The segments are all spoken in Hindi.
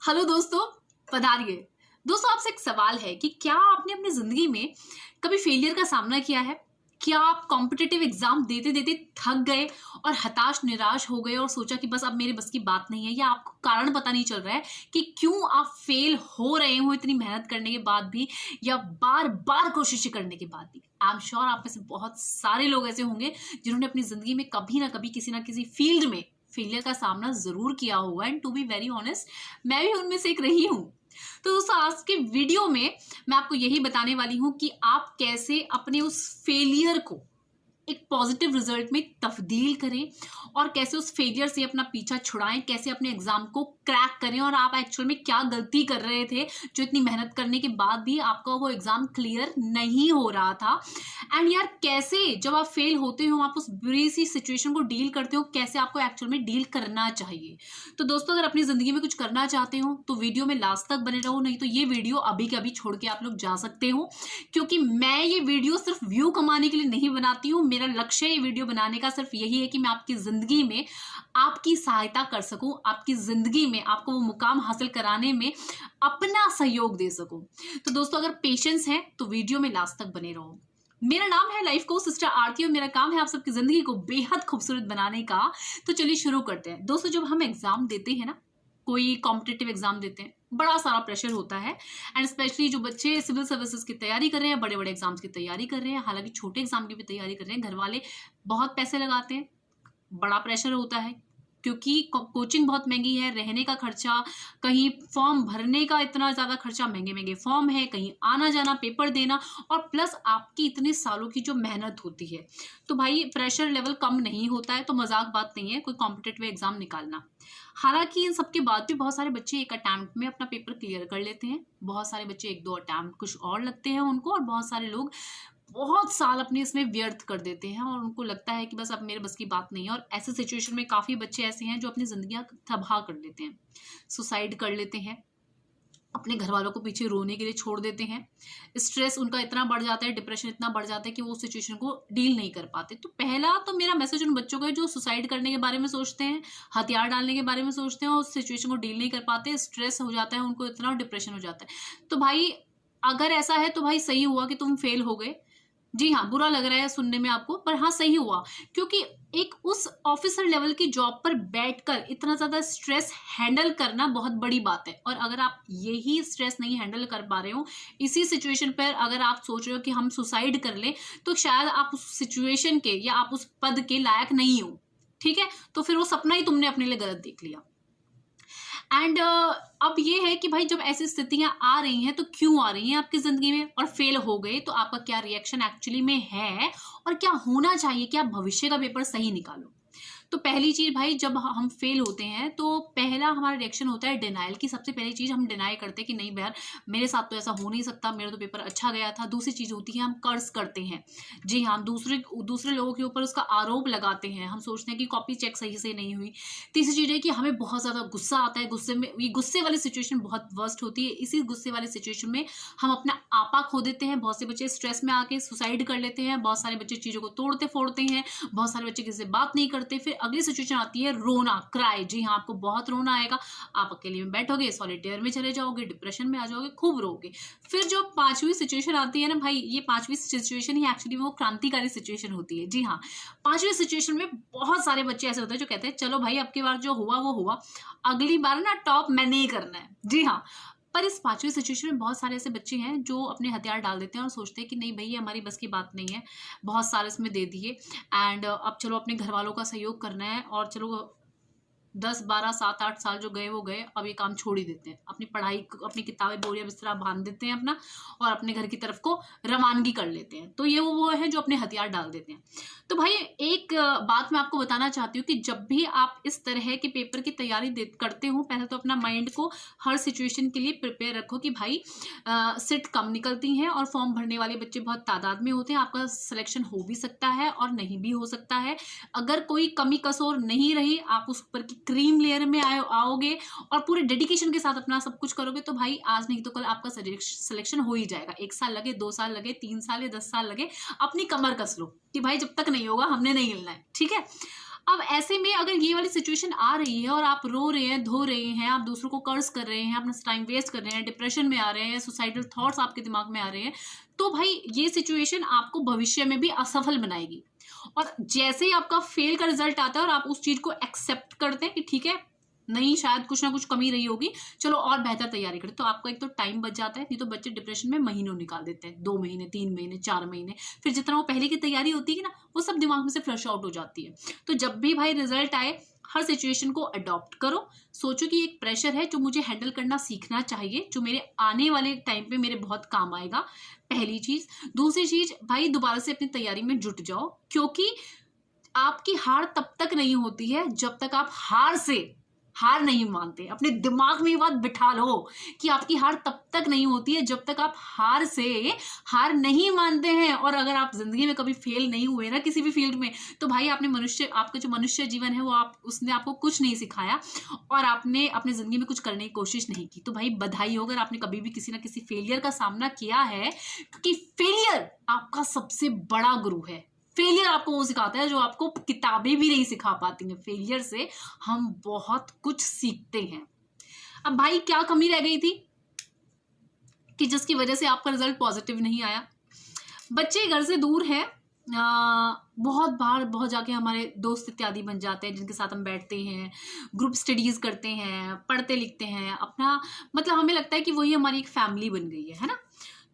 हेलो दोस्तों, पधारिए। दोस्तों, आपसे एक सवाल है कि क्या आपने अपनी जिंदगी में कभी फेलियर का सामना किया है? क्या आप कॉम्पिटिटिव एग्जाम देते देते थक गए और हताश निराश हो गए और सोचा कि बस अब मेरे बस की बात नहीं है, या आपको कारण पता नहीं चल रहा है कि क्यों आप फेल हो रहे हो इतनी मेहनत करने के बाद भी, या बार बार कोशिश करने के बाद भी? आई एम श्योर आप में से बहुत सारे लोग ऐसे होंगे जिन्होंने अपनी जिंदगी में कभी ना कभी किसी ना किसी फील्ड में फेलियर का सामना जरूर किया होगा। And to be very honest, मैं भी उनमें से एक रही हूँ। तो दोस्तों, आज के वीडियो में मैं आपको यही बताने वाली हूँ कि आप कैसे अपने उस फेलियर को एक पॉजिटिव रिजल्ट में तब्दील करें और कैसे उस फेलियर से अपना पीछा छुड़ाएं, कैसे अपने एग्जाम को क्रैक करें और आप एक्चुअल में क्या गलती कर रहे थे जो इतनी मेहनत करने के बाद भी आपका वो एग्जाम क्लियर नहीं हो रहा था। एंड यार, कैसे जब आप फेल होते हो आप उस बुरी सी सिचुएशन को डील करते हो, कैसे आपको एक्चुअल में डील करना चाहिए। तो दोस्तों, अगर अपनी जिंदगी में कुछ करना चाहते हो तो वीडियो में लास्ट तक बने रहो, नहीं तो ये वीडियो अभी के अभी छोड़ के आप लोग जा सकते हो, क्योंकि मैं ये वीडियो सिर्फ व्यू कमाने के लिए नहीं बनाती हूँ। मेरा लक्ष्य ये वीडियो बनाने का सिर्फ यही है कि मैं आपकी जिंदगी में आपकी सहायता कर सकूं, आपकी जिंदगी में आपको वो मुकाम हासिल कराने में अपना सहयोग दे सकूं। तो दोस्तों, अगर पेशेंस है तो वीडियो में लास्ट तक बने रहो। मेरा नाम है लाइफ कोच सिस्टर आरती और मेरा काम है आप सबकी जिंदगी को बेहद खूबसूरत बनाने का। तो चलिए शुरू करते हैं। दोस्तों, जब हम एग्जाम देते हैं ना, कोई कॉम्पिटिटिव एग्जाम देते हैं, बड़ा सारा प्रेशर होता है। एंड स्पेशली जो बच्चे सिविल सर्विसेज की तैयारी कर रहे हैं, बड़े बड़े एग्जाम्स की तैयारी कर रहे हैं, हालांकि छोटे एग्जाम की भी तैयारी कर रहे हैं, घर वाले बहुत पैसे लगाते हैं, बड़ा प्रेशर होता है क्योंकि कोचिंग बहुत महंगी है, रहने का खर्चा, कहीं फॉर्म भरने का इतना ज़्यादा खर्चा, महंगे महंगे फॉर्म है, कहीं आना जाना, पेपर देना, और प्लस आपकी इतने सालों की जो मेहनत होती है। तो भाई प्रेशर लेवल कम नहीं होता है, तो मजाक बात नहीं है कोई कॉम्पिटिटिव एग्जाम निकालना। हालांकि इन सबके बाद भी बहुत सारे बच्चे एक अटैम्प्ट में अपना पेपर क्लियर कर लेते हैं, बहुत सारे बच्चे एक दो अटैम्प्ट कुछ और लगते हैं उनको, और बहुत सारे लोग बहुत साल अपने इसमें व्यर्थ कर देते हैं और उनको लगता है कि बस अब मेरे बस की बात नहीं है। और ऐसे सिचुएशन में काफ़ी बच्चे ऐसे हैं जो अपनी जिंदगियां तबाह कर लेते हैं, सुसाइड कर लेते हैं, अपने घर वालों को पीछे रोने के लिए छोड़ देते हैं। स्ट्रेस उनका इतना बढ़ जाता है, डिप्रेशन इतना बढ़ जाता है कि वो उस सिचुएशन को डील नहीं कर पाते। तो पहला तो मेरा मैसेज उन बच्चों का है जो सुसाइड करने के बारे में सोचते हैं, हथियार डालने के बारे में सोचते हैं और उस सिचुएशन को डील नहीं कर पाते, स्ट्रेस हो जाता है उनको इतना, डिप्रेशन हो जाता है। तो भाई अगर ऐसा है तो भाई सही हुआ कि तुम फेल हो गए। जी हाँ, बुरा लग रहा है सुनने में आपको, पर हाँ सही हुआ, क्योंकि एक उस ऑफिसर लेवल की जॉब पर बैठकर इतना ज्यादा स्ट्रेस हैंडल करना बहुत बड़ी बात है। और अगर आप यही स्ट्रेस नहीं हैंडल कर पा रहे हो, इसी सिचुएशन पर अगर आप सोच रहे हो कि हम सुसाइड कर ले, तो शायद आप उस सिचुएशन के या आप उस पद के लायक नहीं हो। ठीक है, तो फिर वो सपना ही तुमने अपने लिए गलत देख लिया। एंड अब ये है कि भाई जब ऐसी स्थितियां आ रही हैं तो क्यों आ रही हैं आपकी जिंदगी में, और फेल हो गए तो आपका क्या रिएक्शन एक्चुअली में है और क्या होना चाहिए कि आप भविष्य का पेपर सही निकालो। तो पहली चीज भाई, जब हम फेल होते हैं तो पहला हमारा रिएक्शन होता है डिनाइल की। सबसे पहली चीज हम डिनाई करते हैं कि नहीं यार, मेरे साथ तो ऐसा हो नहीं सकता, मेरा तो पेपर अच्छा गया था। दूसरी चीज होती है हम कर्ज करते हैं। जी हाँ, हम दूसरे लोगों के ऊपर उसका आरोप लगाते हैं, हम सोचते हैं कि कॉपी चेक सही से नहीं हुई। तीसरी चीज है कि हमें बहुत ज्यादा गुस्सा आता है, गुस्से में ये गुस्से वाली सिचुएशन बहुत वर्स्ट होती है। इसी गुस्से वाली सिचुएशन में हम अपना आपा खो देते हैं। बहुत से बच्चे स्ट्रेस में आके सुसाइड कर लेते हैं, बहुत सारे बच्चे चीजों को तोड़ते फोड़ते हैं, बहुत सारे बच्चे किसी से बात नहीं करते। फिर अगली सिचुएशन आती है रोना, क्राई। जी हाँ, आपको बहुत रोना आएगा, आप अकेले में बैठोगे, सॉलिटेयर में चले जाओगे, डिप्रेशन में आ जाओगे, खूब रोगे। फिर जो पांचवी सिचुएशन आती है ना भाई, ये पांचवी सिचुएशन ही एक्चुअली वो क्रांतिकारी सिचुएशन होती है। जी हाँ, पांचवी सिचुएशन में बहुत सारे बच्चे ऐसे होते हैं जो कहते हैं चलो भाई अब की बार जो हुआ वो हुआ, अगली बार ना टॉप मैंने ही करना है। जी हाँ, पर इस पांचवी सिचुएशन में बहुत सारे ऐसे बच्चे हैं जो अपने हथियार डाल देते हैं और सोचते हैं कि नहीं भैया हमारी बस की बात नहीं है, बहुत साल इसमें दे दिए, एंड अब चलो अपने घर वालों का सहयोग करना है, और चलो 10 12 7 8 साल जो गए वो गए, अब ये काम छोड़ ही देते हैं, अपनी पढ़ाई, अपनी किताबें बोरिया बिस्तरा बांध देते हैं अपना, और अपने घर की तरफ को रवानगी कर लेते हैं। तो ये वो है जो अपने हथियार डाल देते हैं। तो भाई एक बात मैं आपको बताना चाहती हूँ कि जब भी आप इस तरह के पेपर की तैयारी करते हो, पहले तो अपना माइंड को हर सिचुएशन के लिए प्रिपेयर रखो कि भाई सीट कम निकलती हैं और फॉर्म भरने वाले बच्चे बहुत तादाद में होते हैं, आपका सिलेक्शन हो भी सकता है और नहीं भी हो सकता है। अगर कोई कमी कसोर नहीं रही, आप उस ऊपर की क्रीम लेयर में आओगे और पूरे डेडिकेशन के साथ अपना सब कुछ करोगे, तो भाई आज नहीं तो कल आपका सिलेक्शन हो ही जाएगा। 1 साल लगे, 2 साल लगे, 3 साल या 10 साल लगे, अपनी कमर कस लो कि भाई जब तक नहीं होगा हमने नहीं हिलना है। ठीक है, अब ऐसे में अगर ये वाली सिचुएशन आ रही है और आप रो रहे हैं, धो रहे हैं, आप दूसरों को कर्ज कर रहे हैं, अपना टाइम वेस्ट कर रहे हैं, डिप्रेशन में आ रहे हैं, सुसाइडल थॉट्स आपके दिमाग में आ रहे हैं, तो भाई ये सिचुएशन आपको भविष्य में भी असफल बनाएगी। और जैसे ही आपका फेल का रिजल्ट आता है और आप उस चीज को एक्सेप्ट करते हैं कि ठीक है, नहीं, शायद कुछ ना कुछ कमी रही होगी, चलो और बेहतर तैयारी करें, तो आपका एक तो टाइम बच जाता है। नहीं तो बच्चे डिप्रेशन में महीनों निकाल देते हैं, 2 महीने, 3 महीने, 4 महीने, फिर जितना वो पहले की तैयारी होती है ना, वो सब दिमाग में से फ्लश आउट हो जाती है। तो जब भी भाई रिजल्ट आए, हर सिचुएशन को अडॉप्ट करो, सोचो कि एक प्रेशर है जो मुझे हैंडल करना सीखना चाहिए, जो मेरे आने वाले टाइम पे मेरे बहुत काम आएगा, पहली चीज। दूसरी चीज, भाई दोबारा से अपनी तैयारी में जुट जाओ, क्योंकि आपकी हार तब तक नहीं होती है जब तक आप हार नहीं मानते। अपने दिमाग में ये बात बिठा लो कि आपकी हार तब तक नहीं होती है जब तक आप हार नहीं मानते हैं। और अगर आप जिंदगी में कभी फेल नहीं हुए ना किसी भी फील्ड में, तो भाई आपका जो मनुष्य जीवन है वो उसने आपको कुछ नहीं सिखाया और आपने अपनी जिंदगी में कुछ करने की कोशिश नहीं की। तो भाई बधाई हो अगर आपने कभी भी किसी ना किसी फेलियर का सामना किया है, क्योंकि फेलियर आपका सबसे बड़ा गुरु है। फेलियर आपको वो सिखाता है जो आपको किताबें भी नहीं सिखा पाती हैं। फेलियर से हम बहुत कुछ सीखते हैं। अब भाई क्या कमी रह गई थी कि जिसकी वजह से आपका रिजल्ट पॉजिटिव नहीं आया? बच्चे घर से दूर हैं, बहुत जाके हमारे दोस्त इत्यादि बन जाते हैं जिनके साथ हम बैठते हैं, ग्रुप स्टडीज करते हैं, पढ़ते लिखते हैं, अपना मतलब हमें लगता है कि वही हमारी एक फैमिली बन गई है ना।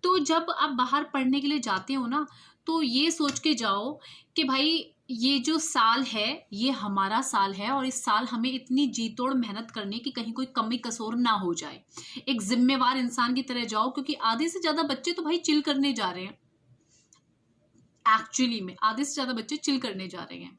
तो जब आप बाहर पढ़ने के लिए जाते हो ना, तो ये सोच के जाओ कि भाई ये जो साल है ये हमारा साल है और इस साल हमें इतनी जी तोड़ मेहनत करनी कि कहीं कोई कमी कसौर ना हो जाए। एक जिम्मेवार इंसान की तरह जाओ, क्योंकि आधे से ज्यादा बच्चे तो भाई चिल करने जा रहे हैं। एक्चुअली में आधे से ज्यादा बच्चे चिल करने जा रहे हैं।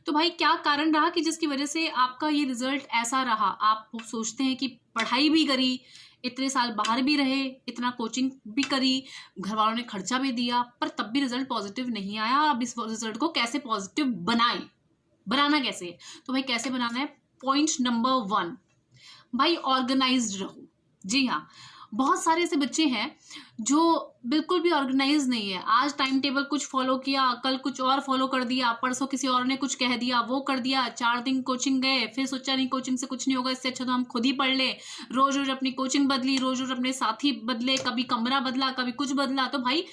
तो भाई क्या कारण रहा कि जिसकी वजह से आपका ये रिजल्ट ऐसा रहा? आप सोचते हैं कि पढ़ाई भी करी, इतने साल बाहर भी रहे, इतना कोचिंग भी करी, घर वालों ने खर्चा भी दिया, पर तब भी रिजल्ट पॉजिटिव नहीं आया। अब इस रिजल्ट को कैसे पॉजिटिव बनाना कैसे है? तो भाई कैसे बनाना है? पॉइंट नंबर 1, भाई ऑर्गेनाइज्ड रहो। जी हाँ, बहुत सारे ऐसे बच्चे हैं जो बिल्कुल भी ऑर्गेनाइज नहीं है। आज टाइम टेबल कुछ फॉलो किया, कल कुछ और फॉलो कर दिया, परसों किसी और ने कुछ कह दिया, वो कर दिया, 4 दिन कोचिंग गए, फिर सोचा नहीं कोचिंग से कुछ नहीं होगा, इससे अच्छा तो हम खुद ही पढ़ ले। रोज रोज अपनी कोचिंग बदली, रोज रोज अपने साथी बदले, कभी कमरा बदला, कभी कुछ बदला। तो भाई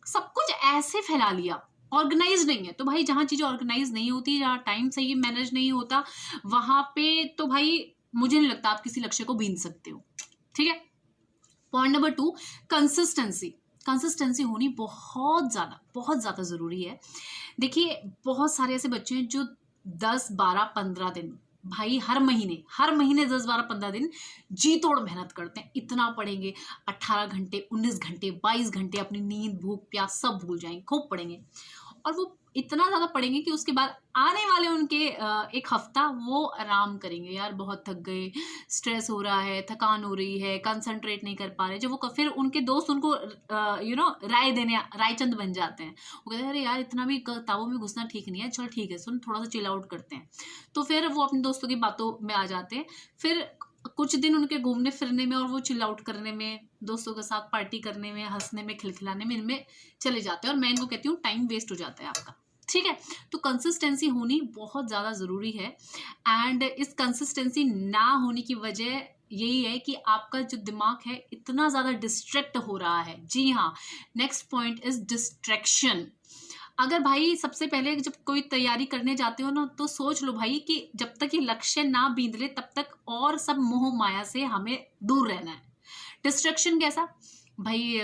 सब कुछ ऐसे फैला लिया, ऑर्गेनाइज नहीं है। तो भाई जहाँ चीजें ऑर्गेनाइज नहीं होती, जहाँ टाइम सही मैनेज नहीं होता, वहां पे तो भाई मुझे नहीं लगता आप किसी लक्ष्य को बीन सकते हो। ठीक है। पॉइंट नंबर 2, कंसिस्टेंसी होनी बहुत ज़्यादा ज़रूरी है। देखिए बहुत सारे ऐसे बच्चे हैं जो 10, 12, 15 दिन, भाई हर महीने 10, 12, 15 दिन जी तोड़ मेहनत करते हैं। इतना पढ़ेंगे, 18 घंटे, 19 घंटे, 22 घंटे अपनी नींद, भूख, प्यास सब भूल जाएंगे, खूब पढ़ेंगे। और वो इतना ज़्यादा पढ़ेंगे कि उसके बाद आने वाले उनके एक हफ्ता वो आराम करेंगे। यार बहुत थक गए, स्ट्रेस हो रहा है, थकान हो रही है, कंसंट्रेट नहीं कर पा रहे। जब वो फिर उनके दोस्त उनको रायचंद बन जाते हैं। वो कहते हैं अरे यार इतना भी किताबों में घुसना ठीक नहीं है, चल ठीक है सुन थोड़ा सा चिल आउट करते हैं। तो फिर वो अपने दोस्तों की बातों में आ जाते हैं। फिर कुछ दिन उनके घूमने फिरने में और वो चिल आउट करने में, दोस्तों के साथ पार्टी करने में, हंसने में, खिलखिलाने में, इनमें चले जाते हैं। और मैं इनको कहती हूँ टाइम वेस्ट हो जाता है आपका। ठीक है। तो कंसिस्टेंसी होनी बहुत ज़्यादा ज़रूरी है। एंड इस कंसिस्टेंसी ना होने की वजह यही है कि आपका जो दिमाग है इतना ज़्यादा डिस्ट्रैक्ट हो रहा है। जी हाँ, नेक्स्ट पॉइंट इज डिस्ट्रैक्शन। अगर भाई सबसे पहले जब कोई तैयारी करने जाते हो ना, तो सोच लो भाई कि जब तक ये लक्ष्य ना बींद ले तब तक और सब मोह माया से हमें दूर रहना है। डिस्ट्रैक्शन कैसा? भाई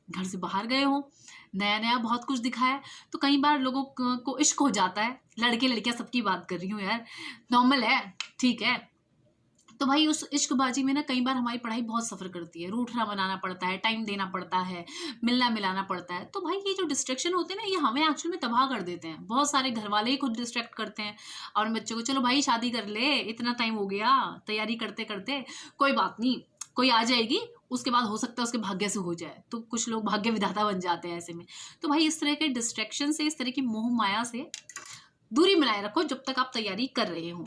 घर से बाहर गए हो, नया बहुत कुछ दिखा है, तो कई बार लोगों को इश्क हो जाता है। लड़के लड़कियां सबकी बात कर रही हूँ यार, नॉर्मल है, ठीक है। तो भाई उस इश्कबाजी में ना कई बार हमारी पढ़ाई बहुत सफ़र करती है, रूठना बनाना पड़ता है, टाइम देना पड़ता है, मिलना मिलाना पड़ता है। तो भाई ये जो डिस्ट्रैक्शन होते हैं ना, ये हमें एक्चुअल में तबाह कर देते हैं। बहुत सारे घर वाले ही खुद डिस्ट्रैक्ट करते हैं और बच्चों को चलो भाई शादी कर ले, इतना टाइम हो गया तैयारी करते करते, कोई बात नहीं, कोई आ जाएगी, उसके बाद हो सकता है उसके भाग्य से हो जाए। तो कुछ लोग भाग्य विधाता बन जाते हैं ऐसे में। तो भाई इस तरह के डिस्ट्रैक्शन से, इस तरह की मोह माया से दूरी बनाए रखो जब तक आप तैयारी कर रहे हो।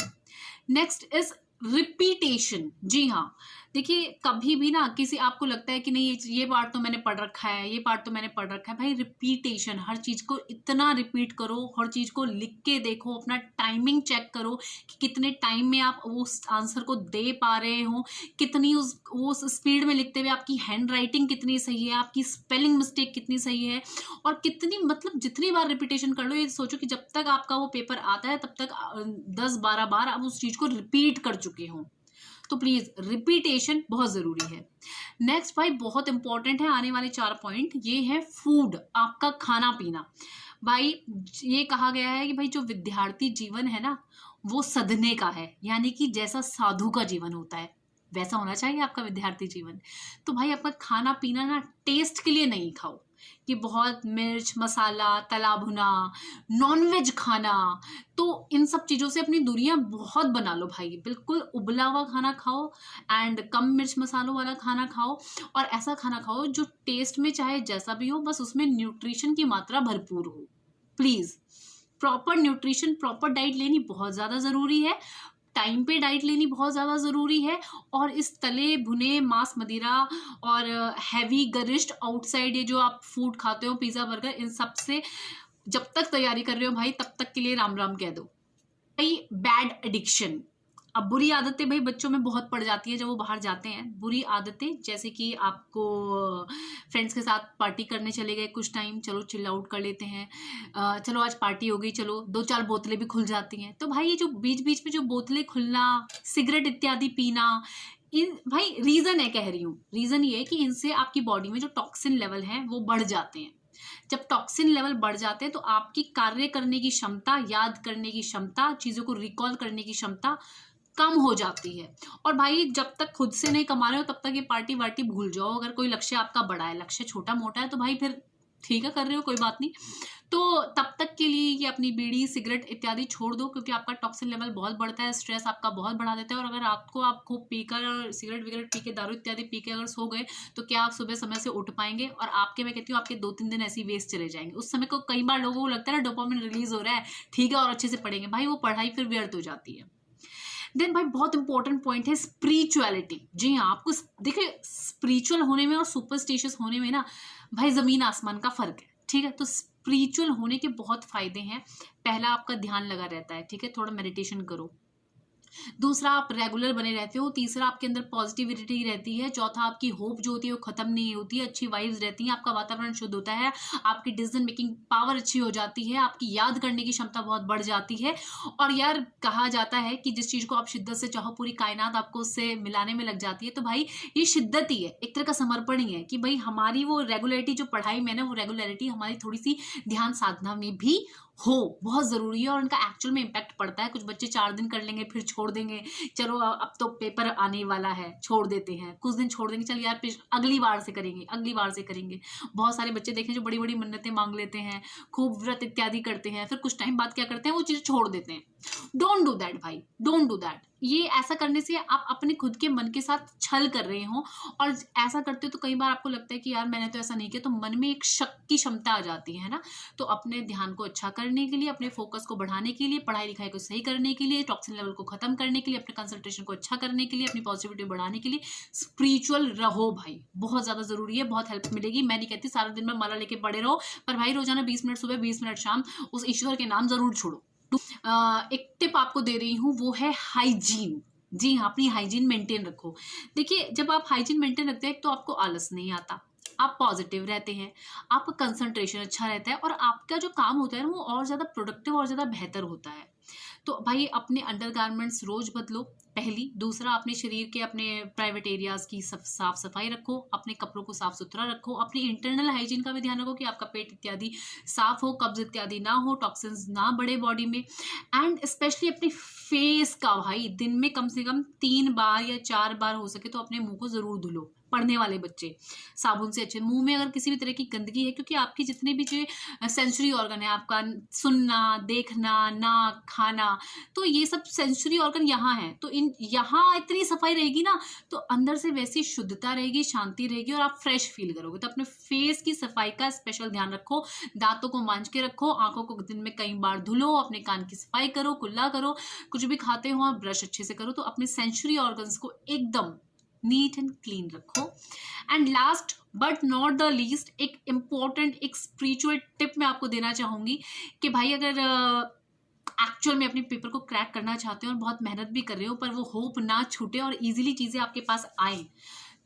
नेक्स्ट इज रिपीटेशन, जी हाँ। देखिए कभी भी ना किसी आपको लगता है कि नहीं ये पार्ट तो मैंने पढ़ रखा है, ये पार्ट तो मैंने पढ़ रखा है, भाई रिपीटेशन, हर चीज़ को इतना रिपीट करो, हर चीज़ को लिख के देखो, अपना टाइमिंग चेक करो कि कितने टाइम में आप उस आंसर को दे पा रहे हो, कितनी उस स्पीड में लिखते हुए आपकी हैंड राइटिंग कितनी सही है, आपकी स्पेलिंग मिस्टेक कितनी सही है, और कितनी मतलब जितनी बार रिपीटेशन कर लो, ये सोचो कि जब तक आपका वो पेपर आता है तब तक 10-12 बार आप उस चीज़ को रिपीट कर चुके हो। तो प्लीज रिपीटेशन बहुत जरूरी है। नेक्स्ट भाई बहुत इंपॉर्टेंट है, आने वाले 4 पॉइंट ये है फूड, आपका खाना पीना। भाई ये कहा गया है कि भाई जो विद्यार्थी जीवन है ना वो सधने का है, यानी कि जैसा साधु का जीवन होता है वैसा होना चाहिए आपका विद्यार्थी जीवन। तो भाई आपका खाना पीना ना टेस्ट के लिए नहीं खाओ कि बहुत मिर्च मसाला तला भुना नॉनवेज खाना, तो इन सब चीज़ों से अपनी दूरियां बहुत बना लो भाई। बिल्कुल उबला हुआ खाना खाओ एंड कम मिर्च मसालों वाला खाना खाओ, और ऐसा खाना खाओ जो टेस्ट में चाहे जैसा भी हो, बस उसमें न्यूट्रिशन की मात्रा भरपूर हो। Please proper nutrition, proper diet लेनी बहुत ज़्यादा ज़रूरी है, टाइम पे डाइट लेनी बहुत ज़्यादा ज़रूरी है। और इस तले भुने मांस मदिरा और हैवी गरिश्ट आउटसाइड ये जो आप फूड खाते हो पिज़्ज़ा बर्गर, इन सब से जब तक तैयारी कर रहे हो भाई तब तक के लिए राम राम कह दो। भाई बैड एडिक्शन, अब बुरी आदतें भाई बच्चों में बहुत पड़ जाती है जब वो बाहर जाते हैं। बुरी आदतें जैसे कि आपको फ्रेंड्स के साथ पार्टी करने चले गए कुछ टाइम, चलो चिल आउट कर लेते हैं, चलो आज पार्टी हो गई, चलो 2-4 बोतलें भी खुल जाती हैं। तो भाई ये जो बीच बीच में जो बोतलें खुलना, सिगरेट इत्यादि पीना, इन भाई रीज़न है, कह रही हूँ रीज़न ये है कि इनसे आपकी बॉडी में जो टॉक्सिन लेवल है वो बढ़ जाते हैं। जब टॉक्सिन लेवल बढ़ जाते हैं तो आपकी कार्य करने की क्षमता, याद करने की क्षमता, चीज़ों को रिकॉल करने की क्षमता कम हो जाती है। और भाई जब तक खुद से नहीं कमा रहे हो तब तक ये पार्टी वार्टी भूल जाओ। अगर कोई लक्ष्य आपका बड़ा है, लक्ष्य छोटा मोटा है तो भाई फिर ठीक है कर रहे हो कोई बात नहीं, तो तब तक के लिए ये अपनी बीड़ी सिगरेट इत्यादि छोड़ दो, क्योंकि आपका टॉक्सिन लेवल बहुत बढ़ता है, स्ट्रेस आपका बहुत बढ़ा देता है। और अगर आपको आप खूब पीकर और सिगरेट विगरेट पी के, दारू इत्यादि पी के अगर सो गए तो क्या आप सुबह समय से उठ पाएंगे? और आपके, मैं कहती हूँ आपके 2-3 दिन ऐसी वेस्ट चले जाएंगे। उस समय को कई बार लोगों को लगता है ना डोपामिन रिलीज हो रहा है, ठीक है और अच्छे से पढ़ेंगे, भाई वो पढ़ाई फिर व्यर्थ हो जाती है। देन भाई बहुत इंपॉर्टेंट पॉइंट है स्पिरिचुअलिटी। जी हाँ, आपको देखिए स्पिरिचुअल होने में और सुपरस्टिशियस होने में ना भाई जमीन आसमान का फर्क है, ठीक है। तो स्पिरिचुअल होने के बहुत फायदे हैं। पहला, आपका ध्यान लगा रहता है, ठीक है, थोड़ा मेडिटेशन करो। दूसरा, आप रेगुलर बने रहते हो। तीसरा, आपके अंदर पॉजिटिविटी रहती है। चौथा, आपकी होप जो होती है वो खत्म नहीं होती है, अच्छी वाइब्स रहती हैं, आपका वातावरण शुद्ध होता है, आपकी डिसीजन मेकिंग पावर अच्छी हो जाती है, आपकी याद करने की क्षमता बहुत बढ़ जाती है। और यार कहा जाता है कि जिस चीज़ को आप शिद्दत से चाहो पूरी कायनात आपको उससे मिलाने में लग जाती है। तो भाई ये शिद्दत ही है, एक तरह का समर्पण ही है कि भाई हमारी वो रेगुलरिटी जो पढ़ाई में ना, वो रेगुलरिटी हमारी थोड़ी सी ध्यान साधना में भी हो बहुत ज़रूरी है, और उनका एक्चुअल में इम्पैक्ट पड़ता है। कुछ बच्चे 4 दिन कर लेंगे फिर छोड़ देंगे, चलो अब तो पेपर आने वाला है छोड़ देते हैं, कुछ दिन छोड़ देंगे, चल यार फिर अगली बार से करेंगे, अगली बार से करेंगे। बहुत सारे बच्चे देखें जो बड़ी बड़ी मन्नतें मांग लेते हैं, खूब व्रत इत्यादि करते हैं, फिर कुछ टाइम बाद क्या करते हैं, वो चीज़ छोड़ देते हैं। डोंट डू दैट भाई, डोंट डू दैट। ये ऐसा करने से आप अपने खुद के मन के साथ छल कर रहे हो, और ऐसा करते हो तो कई बार आपको लगता है कि यार मैंने तो ऐसा नहीं किया, तो मन में एक शक की क्षमता आ जाती है ना। तो अपने ध्यान को अच्छा करने के लिए, अपने फोकस को बढ़ाने के लिए, पढ़ाई लिखाई को सही करने के लिए, टॉक्सिन लेवल को खत्म करने के लिए, अपने कंसंट्रेशन को अच्छा करने के लिए, अपनी पॉजिटिविटी बढ़ाने के लिए स्पिरिचुअल रहो भाई, बहुत ज़्यादा ज़रूरी है, बहुत हेल्प मिलेगी। मैं नहीं कहती सारा दिन में माला लेके पड़े रहो, पर भाई रोजाना 20 मिनट सुबह 20 मिनट शाम उस ईश्वर के नाम जरूर छोड़ो। एक टिप आपको दे रही हूँ, वो है हाइजीन। जी हाँ, अपनी हाइजीन मेंटेन रखो। देखिए जब आप हाइजीन मेंटेन रखते हैं तो आपको आलस नहीं आता, आप पॉजिटिव रहते हैं, आपका कंसंट्रेशन अच्छा रहता है, और आपका जो काम होता है वो और ज़्यादा प्रोडक्टिव और ज़्यादा बेहतर होता है। तो भाई अपने अंडरगारमेंट्स रोज बदलो, पहली। दूसरा, अपने शरीर के अपने प्राइवेट एरियाज की साफ सफाई रखो, अपने कपड़ों को साफ सुथरा रखो, अपनी इंटरनल हाइजीन का भी ध्यान रखो कि आपका पेट इत्यादि साफ हो, कब्ज इत्यादि ना हो, टॉक्सिन्स ना बढ़े बॉडी में। एंड स्पेशली अपने फेस का भाई दिन में कम से कम 3 बार या 4 बार हो सके तो अपने मुंह को जरूर धुलो। पढ़ने वाले बच्चे साबुन से अच्छे, मुंह में अगर किसी भी तरह की गंदगी है, क्योंकि आपकी जितने भी जो सेंसरी ऑर्गन है, आपका सुनना, देखना, नाक, खाना, तो ये सब सेंसरी ऑर्गन यहाँ है। तो इन यहाँ इतनी सफाई रहेगी ना तो अंदर से वैसी शुद्धता रहेगी, शांति रहेगी, और आप फ्रेश फील करोगे। तो अपने फेस की सफाई का स्पेशल ध्यान रखो, दांतों को मांज के रखो, आंखों को दिन में कई बार धुलो, अपने कान की सफाई करो, कुल्ला करो। कुछ कुछ भी खाते हो और ब्रश अच्छे से करो, तो अपने सेंसरी ऑर्गन्स को एकदम नीट एंड क्लीन रखो। And last but not the least, एक इम्पॉर्टेंट एक स्पिरिचुअल टिप मैं आपको देना चाहूंगी कि भाई अगर एक्चुअल में अपने पेपर को क्रैक करना चाहते हो और बहुत मेहनत भी कर रहे हो, पर वो होप ना छूटे और इजीली चीजें आपके पास आए,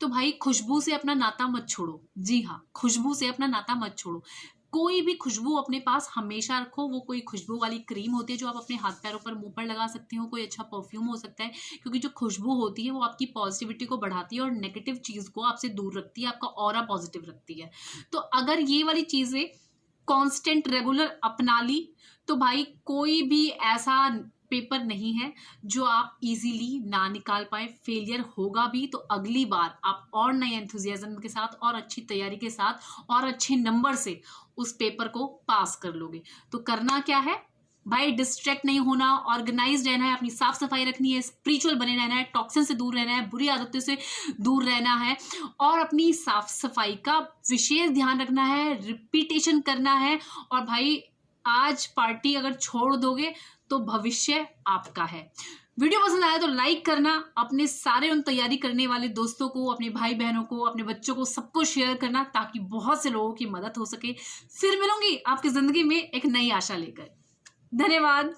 तो भाई खुशबू से अपना नाता मत छोड़ो। जी हाँ, खुशबू से अपना नाता मत छोड़ो। कोई भी खुशबू अपने पास हमेशा रखो। वो कोई खुशबू वाली क्रीम होती है जो आप अपने हाथ पैरों पर, मुंह पर लगा सकते हो, कोई अच्छा परफ्यूम हो सकता है, क्योंकि जो खुशबू होती है वो आपकी पॉजिटिविटी को बढ़ाती है और नेगेटिव चीज को आपसे दूर रखती है, आपका ऑरा पॉजिटिव रखती है। तो अगर ये वाली चीजें कांस्टेंट रेगुलर अपना ली तो भाई कोई भी ऐसा पेपर नहीं है जो आप इजीली ना निकाल पाए। फेलियर होगा भी तो अगली बार आप और नए एंथुजियाज्म के साथ और अच्छी तैयारी के साथ और अच्छे नंबर से उस पेपर को पास कर लोगे। तो करना क्या है भाई, डिस्ट्रैक्ट नहीं होना, ऑर्गेनाइज रहना है, अपनी साफ सफाई रखनी है, स्पिरिचुअल बने रहना है, टॉक्सिन से दूर रहना है, बुरी आदतों से दूर रहना है और अपनी साफ सफाई का विशेष ध्यान रखना है, रिपीटेशन करना है। और भाई आज पार्टी अगर छोड़ दोगे तो भविष्य आपका है। वीडियो पसंद आया तो लाइक करना, अपने सारे उन तैयारी करने वाले दोस्तों को, अपने भाई बहनों को, अपने बच्चों को, सबको शेयर करना ताकि बहुत से लोगों की मदद हो सके। फिर मिलूंगी आपकी जिंदगी में एक नई आशा लेकर। धन्यवाद।